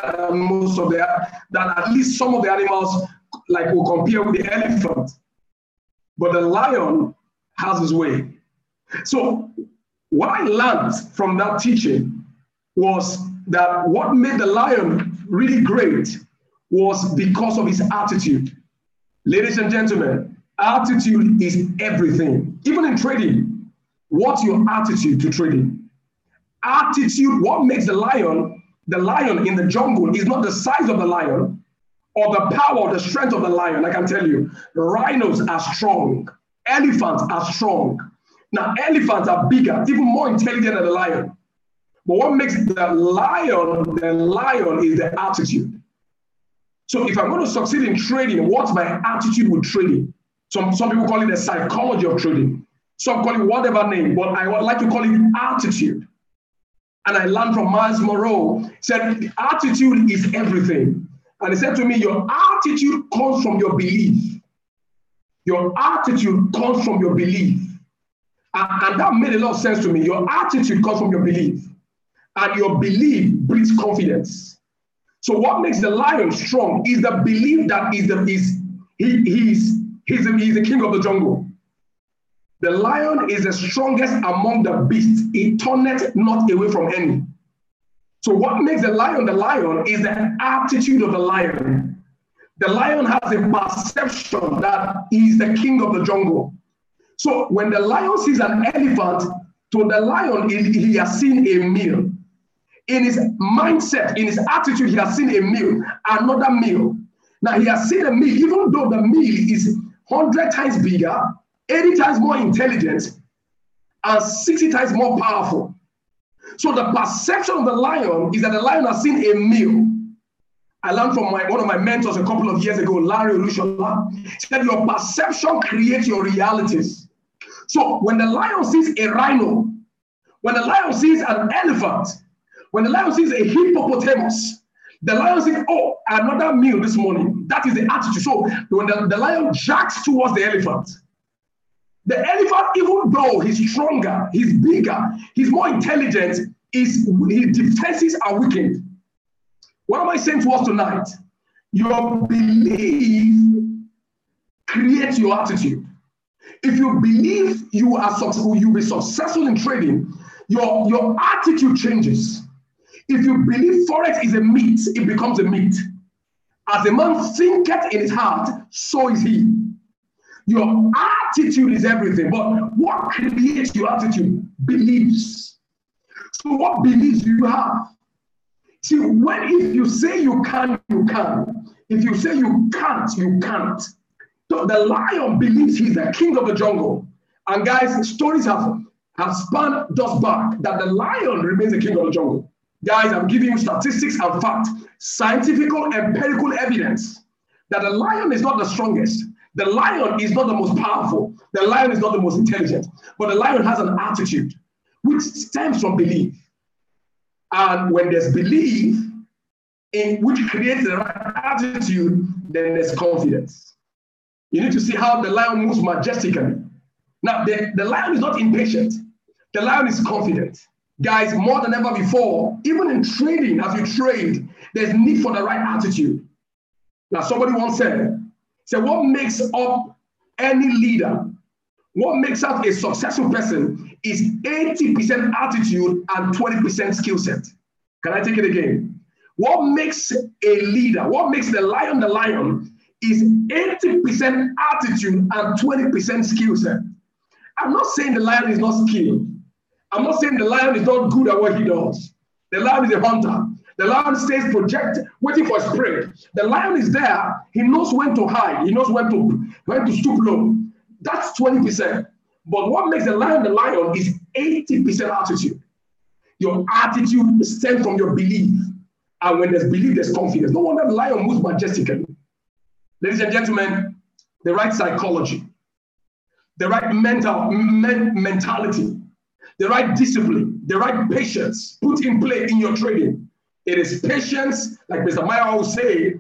than at least some of the animals, like we'll compare with the elephant. But the lion has his way. So what I learned from that teaching was that what made the lion really great was because of his attitude. Ladies and gentlemen, attitude is everything. Even in trading, what's your attitude to trading? Attitude, what makes the lion in the jungle is not the size of the lion or the power or the strength of the lion. I can tell you, rhinos are strong, elephants are strong. Now, elephants are bigger, even more intelligent than the lion. But what makes the lion is the attitude. So if I'm going to succeed in trading, what's my attitude with trading? Some people call it the psychology of trading. Some call it whatever name, but I would like to call it attitude. And I learned from Miles Monroe, said attitude is everything. And he said to me, your attitude comes from your belief. Your attitude comes from your belief. And that made a lot of sense to me. Your attitude comes from your belief. And your belief breeds confidence. So what makes the lion strong is the belief that he's the king of the jungle. The lion is the strongest among the beasts. He turneth not away from any. So what makes the lion is the attitude of the lion. The lion has a perception that he is the king of the jungle. So when the lion sees an elephant, to the lion, he has seen a meal. In his mindset, in his attitude, he has seen a meal, another meal. Now he has seen a meal, even though the meal is 100 times bigger, 80 times more intelligent, and 60 times more powerful. So the perception of the lion is that the lion has seen a meal. I learned from one of my mentors a couple of years ago, Larry Olushola. He said your perception creates your realities. So when the lion sees a rhino, when the lion sees an elephant, when the lion sees a hippopotamus, the lion says, oh, another meal this morning. That is the attitude. So when the lion jacks towards the elephant, even though he's stronger, he's bigger, he's more intelligent, his defenses are weakened. What am I saying to us tonight? Your belief creates your attitude. If you believe you'll be successful in trading, your attitude changes. If you believe Forex is a meat, it becomes a meat. As a man thinketh in his heart, so is he. Your attitude is everything. But what creates your attitude? Beliefs. So what beliefs do you have? See, if you say you can, you can. If you say you can't, you can't. So the lion believes he's the king of the jungle. And guys, stories have spanned us back that the lion remains the king of the jungle. Guys, I'm giving you statistics and fact, scientific, empirical evidence that the lion is not the strongest. The lion is not the most powerful. The lion is not the most intelligent. But the lion has an attitude which stems from belief. And when there's belief in which creates the right attitude, then there's confidence. You need to see how the lion moves majestically. Now, the lion is not impatient. The lion is confident. Guys, more than ever before, even in trading, as you trade, there's need for the right attitude. Now, somebody once said, what makes up any leader, what makes up a successful person is 80% attitude and 20% skill set. Can I take it again? What makes a leader, what makes the lion is 80% attitude and 20% skill set. I'm not saying the lion is not skilled. I'm not saying the lion is not good at what he does. The lion is a hunter. The lion stays projected, waiting for his prey. The lion is there. He knows when to hide. He knows when to stoop low. That's 20%. But what makes the lion is 80% attitude. Your attitude stems from your belief. And when there's belief, there's confidence. No wonder the lion moves majestically. Ladies and gentlemen, the right psychology, the right mentality, the right discipline, the right patience put in play in your trading. It is patience, like Mr. Meyer will say,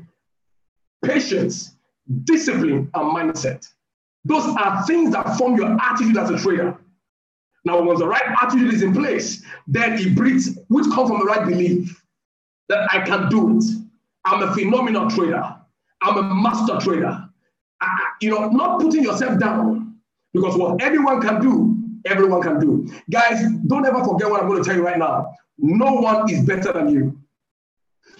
patience, discipline, and mindset. Those are things that form your attitude as a trader. Now, once the right attitude is in place, then it breeds, which comes from the right belief that I can do it. I'm a phenomenal trader. I'm a master trader. Not putting yourself down, because what everyone can do, everyone can do. Guys, don't ever forget what I'm going to tell you right now. No one is better than you.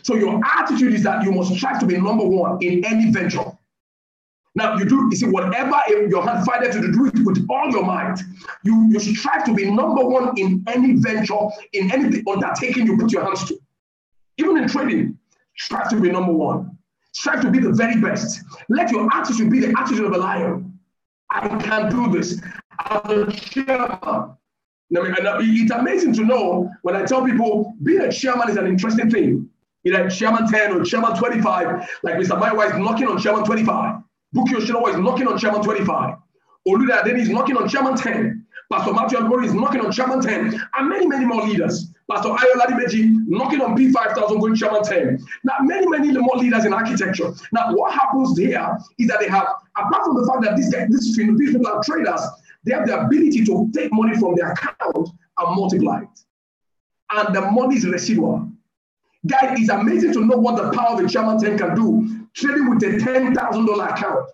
So your attitude is that you must strive to be number one in any venture. Now you see, whatever your hand finds to do it with all your might. You strive to be number one in any venture, in any undertaking you put your hands to. Even in trading, strive to be number one. Strive to be the very best. Let your attitude be the attitude of a lion. I can do this. I'm a chairman. It's amazing to know when I tell people being a chairman is an interesting thing. Either chairman 10 or chairman 25, like Mr. Maiwa is knocking on chairman 25. Buki Oshinowa is knocking on chairman 25. Oluda Adeni is knocking on chairman 10. Pastor Matthew Albori is knocking on chairman 10. And many, many more leaders. Pastor Ayo Oladimeji knocking on P5000 going Chairman 10. Now, many more leaders in architecture. Now, what happens there is that they have, apart from the fact that these people are traders, they have the ability to take money from their account and multiply it. And the money is residual. Guys, it's amazing to know what the power of a Chairman 10 can do, trading with a $10,000 account.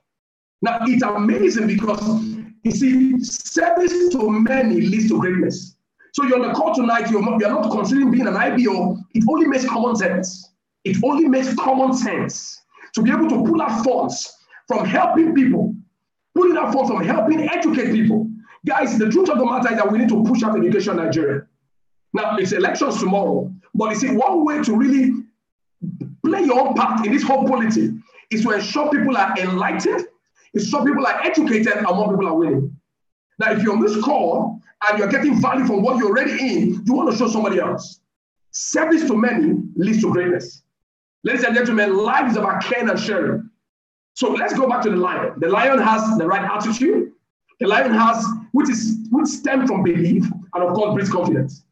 Now, it's amazing because, you see, service to many leads to greatness. So you're on the call tonight, you're not considering being an IBO. It only makes common sense. It only makes common sense to be able to pull out funds from helping people, pulling out funds from helping educate people. Guys, the truth of the matter is that we need to push out education in Nigeria. Now, it's elections tomorrow, but you see, one way to really play your own part in this whole polity is to ensure people are enlightened, ensure people are educated, and more people are winning. Now, if you're on this call and you're getting value from what you're already in, you want to show somebody else. Service to many leads to greatness. Ladies and gentlemen, life is about caring and sharing. So let's go back to the lion. The lion has the right attitude. The lion has, which stems from belief, and of course, breeds confidence.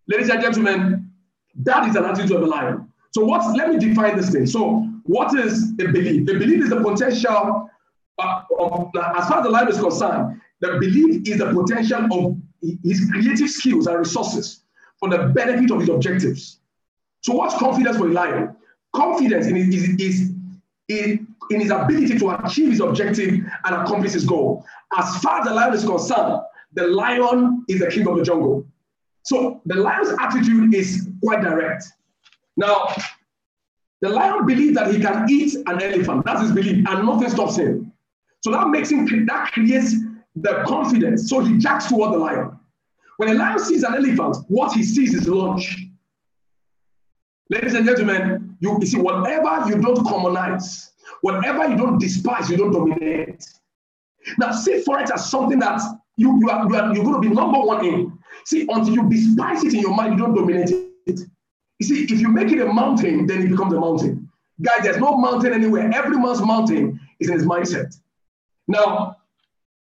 Ladies and gentlemen, that is an attitude of the lion. So let me define this thing. So what is a belief? The belief is the potential, as far as the lion is concerned, the belief is the potential of his creative skills and resources for the benefit of his objectives. So what's confidence for a lion? Confidence in his ability to achieve his objective and accomplish his goal. As far as the lion is concerned, the lion is the king of the jungle. So the lion's attitude is quite direct. Now, the lion believes that he can eat an elephant. That's his belief, and nothing stops him. So that creates the confidence. So he jacks toward the lion. When a lion sees an elephant, what he sees is lunch. Ladies and gentlemen, you see, whatever you don't commonize, whatever you don't despise, you don't dominate. Now, see FOREX as something that you're going to be number one in. See, until you despise it in your mind, you don't dominate it. You see, if you make it a mountain, then it becomes a mountain. Guys, there's no mountain anywhere. Every man's mountain is in his mindset. Now,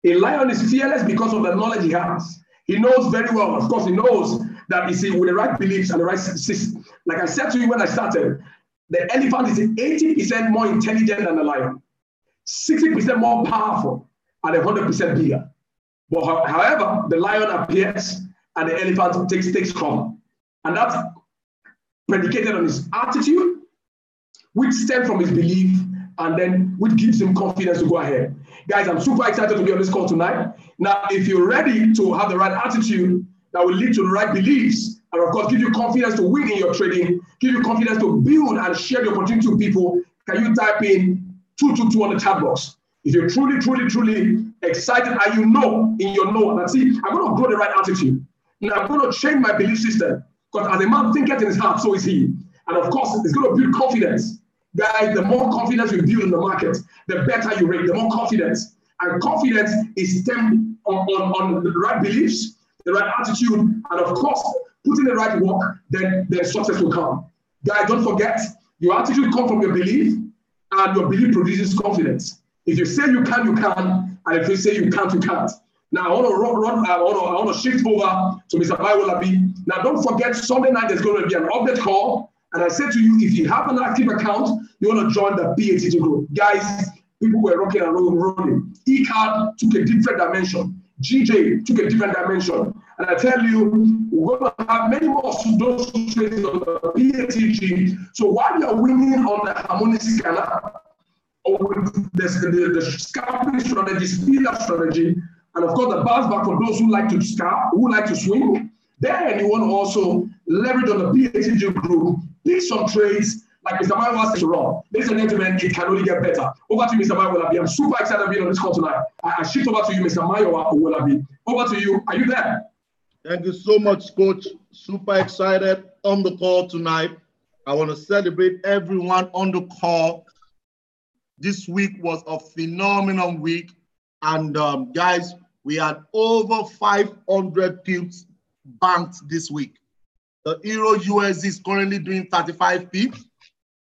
a lion is fearless because of the knowledge he has. He knows very well, of course, he knows that, you see, with the right beliefs and the right system. Like I said to you when I started, the elephant is 80% more intelligent than the lion, 60% more powerful, and 100% bigger. But however, the lion appears and the elephant takes cover. And that's predicated on his attitude, which stems from his belief, and then which gives him confidence to go ahead. Guys, I'm super excited to be on this call tonight. Now, if you're ready to have the right attitude that will lead to the right beliefs, and of course, give you confidence to win in your trading, give you confidence to build and share the opportunity with people, can you type in 222 on the chat box? If you're truly excited and you know in your know, and see, I'm going to grow the right attitude. Now, I'm going to change my belief system, because as a man thinketh in his heart, so is he. And of course, it's going to build confidence. Guys, the more confidence you build in the market, the better you rate, the more confidence. And confidence is stemmed on the right beliefs, the right attitude, and of course, putting the right work, then the success will come. Guys, don't forget, your attitude comes from your belief, and your belief produces confidence. If you say you can, you can, and if you say you can't, you can't. Now, I want to shift over to Mr. Bayolabi. Now, don't forget, Sunday night there's going to be an update call. And I said to you, if you have an active account, you want to join the PATG group. Guys, people were rocking and rolling. eCard took a different dimension. GJ took a different dimension. And I tell you, we're going to have many more of those trades on the PATG. So while you're winning on the harmonic scanner, or with the scalping strategy, speed-up strategy, and of course the bounce back for those who like to scalp, who like to swing, then you want to also leverage on the PATG group, pick some trades like Mr. Mayo wants to run. Ladies and gentlemen, it can only get better. Over to Mr. Mayo Wolabi. I'm super excited to be on this call tonight. I shift over to you, Mr. Mayo Wolabi. Over to you. Are you there? Thank you so much, Coach. Super excited on the call tonight. I want to celebrate everyone on the call. This week was a phenomenal week. And guys, we had over 500 pips banked this week. The Euro USD is currently doing 35 pips.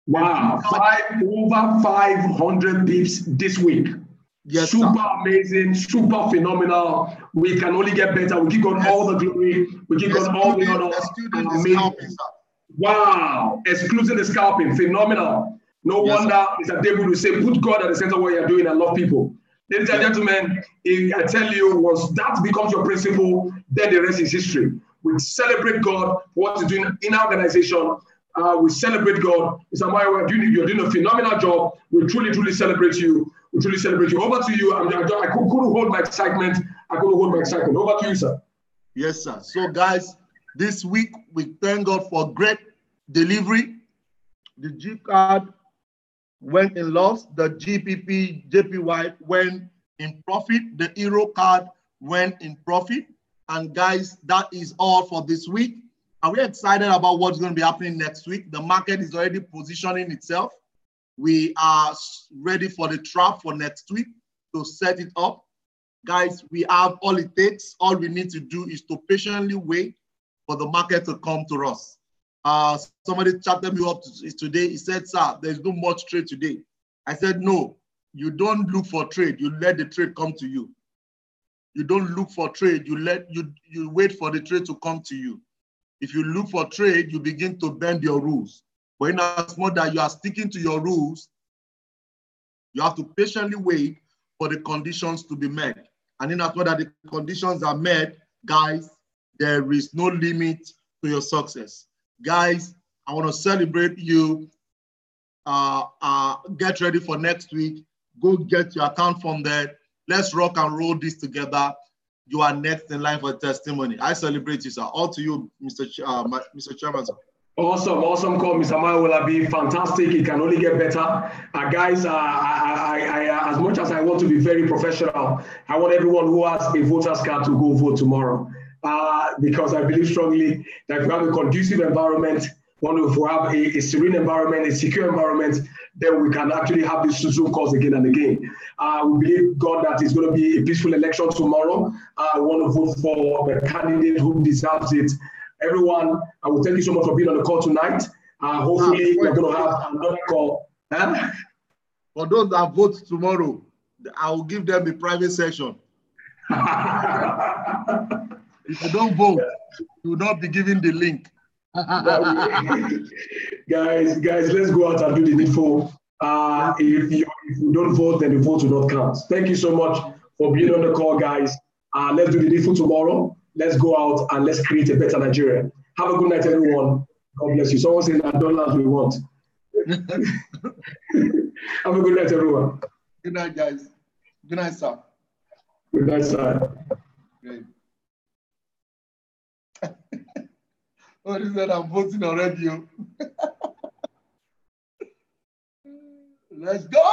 Wow, over 500 pips this week. Yes, super sir. amazing, super phenomenal. We can only get better. We give God all the glory. We give God all the honor. Excluding the Amazing. scalping, sir. Wow, excluding the scalping, phenomenal. No Yes, wonder Mr. David will say, put God at the center of what you're doing and love people. Ladies and gentlemen, I tell you, once that becomes your principle, then the rest is history. We celebrate God for what He's doing in our organization. We celebrate God. Mr. Mayo, you're doing a phenomenal job. We truly, truly celebrate you. We truly celebrate you. Over to you. I couldn't hold my excitement. Over to you, sir. Yes, sir. So, guys, this week we thank God for great delivery. The G card went in loss. The GPP, JPY went in profit. The Euro card went in profit. And guys, that is all for this week. And we're excited about what's going to be happening next week. The market is already positioning itself. We are ready for the trap for next week to set it up. Guys, we have all it takes. All we need to do is to patiently wait for the market to come to us. Somebody chatted me up today. He said, sir, there's no much trade today. I said, no, you don't look for trade. You let the trade come to you. You don't look for trade. You wait for the trade to come to you. If you look for trade, you begin to bend your rules. But in as much that you are sticking to your rules, you have to patiently wait for the conditions to be met. And in as much that the conditions are met, guys, there is no limit to your success. Guys, I want to celebrate you. Get ready for next week. Go get your account from there. Let's rock and roll this together. You are next in line for testimony. I celebrate you, sir. All to you, Mr. Chairman, sir. Awesome call, Mr. Mayo will be fantastic. It can only get better. Guys, as much as I want to be very professional, I want everyone who has a voter's card to go vote tomorrow. Because I believe strongly that if we have a conducive environment, if we have a serene environment, a secure environment, then we can actually have these Zoom calls again and again. We believe, God, that it's going to be a peaceful election tomorrow. I want to vote for the candidate who deserves it. Everyone, I will thank you so much for being on the call tonight. Hopefully, we're going to have another call. For those that vote tomorrow, I will give them a private session. If you don't vote, you will not be given the link. guys, let's go out and do the needful. If you don't vote, then the vote will not count. Thank you so much for being on the call, guys. Let's do the needful tomorrow. Let's go out and let's create a better Nigeria. Have a good night, everyone. God bless you. Someone said that dollars we want. Have a good night, everyone. Good night, guys. Good night, sir. Good night, sir. Great. Oh, he said I'm voting already. Let's go.